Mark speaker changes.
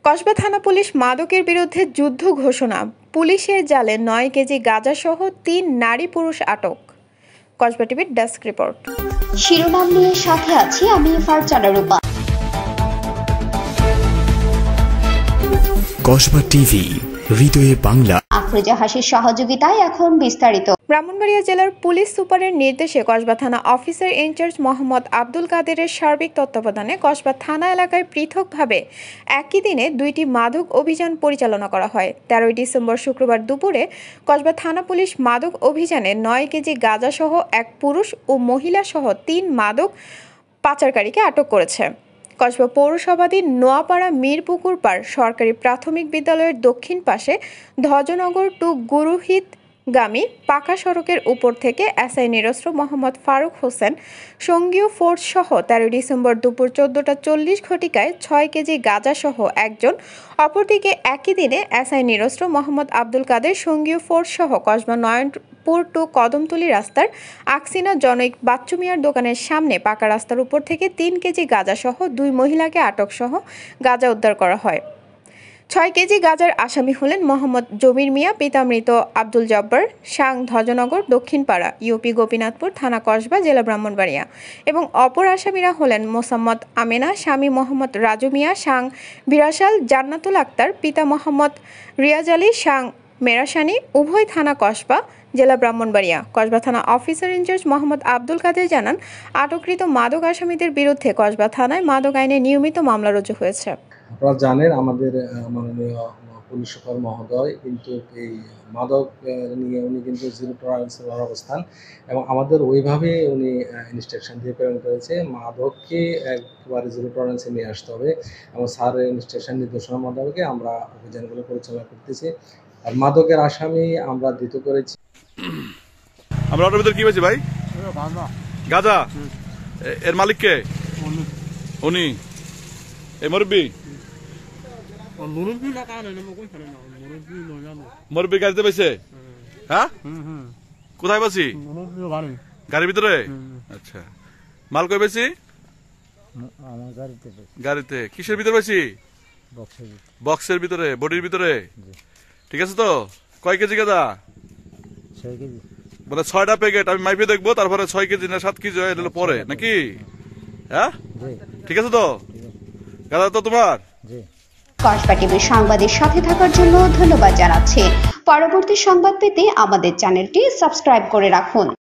Speaker 1: কসবা থানা পুলিশ মাদকের বিরুদ্ধে যুদ্ধ ঘোষণা। পুলিশের জালে ৯ কেজি গাঁজাসহ ৩ নারী পুরুষ আটক। কসবা টিভির ডেস্ক রিপোর্ট।
Speaker 2: শিরোনাম নিয়ে সাথে আছি আমি ফারজানা রূপা।
Speaker 3: কসবা টিভি, হৃদয়ে বাংলা।
Speaker 2: আফরোজা হাসির সহযোগিতায় এখন বিস্তারিত।
Speaker 1: ব্রাহ্মণবাড়িয়া জেলার পুলিশ সুপারের নির্দেশে কসবা থানা অফিসার ইনচার্জ মোহাম্মদ আব্দুল কাদেরের সার্বিক তত্ত্বাবধানে কসবা থানা এলাকায় পৃথকভাবে একই দিনে ২টি মাদক অভিযান পরিচালনা করা হয়। ১৩ ডিসেম্বর শুক্রবার দুপুরে কসবা থানা পুলিশ মাদক অভিযানে ৯ কেজি গাঁজাসহ এক পুরুষ ও মহিলা সহ ৩ মাদক পাচারকারীকে আটক করেছে। কসবা পৌরসভাধীন নোয়াপাড়া মিরপুকুর পাড় সরকারি প্রাথমিক বিদ্যালয়ের দক্ষিণ পাশে ধ্বজনগর টু গুরুহিতগামী পাকা সড়কের উপর থেকে এসআই নিরস্ত্র মোহাম্মদ ফারুক হোসেন সঙ্গীয় ফোর্স সহ ১৩ ডিসেম্বর দুপুর ১৪টা ৪০ ঘটিকায় ৬ কেজি গাঁজাসহ একজন, অপরদিকে একই দিনে এসআই নিরস্ত্র মোহাম্মদ আব্দুল কাদের সঙ্গীয় ফোর্স সহ কসবা নয়নপুর টু কদমতলী রাস্তার আকসিনা জনৈক বাচ্চু মিয়ার দোকানের সামনে পাকা রাস্তার উপর থেকে ৩ কেজি গাঁজাসহ ২ মহিলাকে আটক সহ গাঁজা উদ্ধার করা হয়। ৬ কেজি গাঁজার আসামি হলেন মোহাম্মদ জমির মিয়া, পিতা মৃত আব্দুল জব্বার, সাং ধ্বজনগর দক্ষিণপাড়া, ইউপি গোপীনাথপুর থানা কসবা, জেলা ব্রাহ্মণবাড়িয়া, এবং অপর আসামিরা হলেন মোসাম্মদ আমেনা, স্বামী মোহাম্মদ রাজু মিয়া, সাং বিরাশাল, জান্নাতুল আক্তার, পিতা মোহাম্মদ রিয়াজ আলী, সাং মেরাসানি, উভয় থানা কসবা, জেলা ব্রাহ্মণবাড়িয়া। কসবা থানা অফিসার ইনচার্জ মোহাম্মদ আব্দুল কাদের জানান, আটককৃত মাদক আসামিদের বিরুদ্ধে কসবা থানায় মাদক আইনে নিয়মিত মামলা রুজু হয়েছে।
Speaker 4: আপনারা জানেন আমাদের মাননীয় পুলিশ সুপার মহোদয় কিন্তু এই মাদক নিয়ে উনি কিন্তু জিরো টলারেন্সের অবস্থান, এবং আমাদের ওইভাবে উনি ইনস্ট্রাকশন দিয়ে প্রেরণ করেছে মাদককে একবারে জিরো টলারেন্সে নিয়ে আসতে হবে, এবং স্যারের ইনস্ট্রাকশন নির্দেশনা মোতাবেক আমরা অভিযানগুলো পরিচালনা করতেছি। আর মাদকের আসামি আমরা ধৃত করেছি।
Speaker 5: আমরা অটোর ভিতরে কি হয়েছে ভাই? গাঁজা। এর মালিক কে? উনি এই মুরব্বী মুরব্বী গাড়িতে পেয়েছে? হ্যাঁ, কোথায় পাচ্ছি? গাড়ির ভিতরে। আচ্ছা, মাল কই পেয়েছি? গাড়িতে। কিসের ভিতরে পেয়েছি? বক্সের ভিতরে, বডির ভিতরে। ঠিক আছে তো? কয় কেজি গাঁজা? মানে ৬টা প্যাকেট। আমি মাইপে দেখবো, তারপরে ৬ কেজি না ৭ কেজি হয় পরে নাকি? হ্যাঁ, ঠিক আছে তো? গাঁজা তো তোমার?
Speaker 2: কসবা টিভির সংবাদের সাথে থাকার জন্য ধন্যবাদ জানাচ্ছি। পরবর্তী সংবাদ পেতে আমাদের চ্যানেলটি সাবস্ক্রাইব করে রাখুন।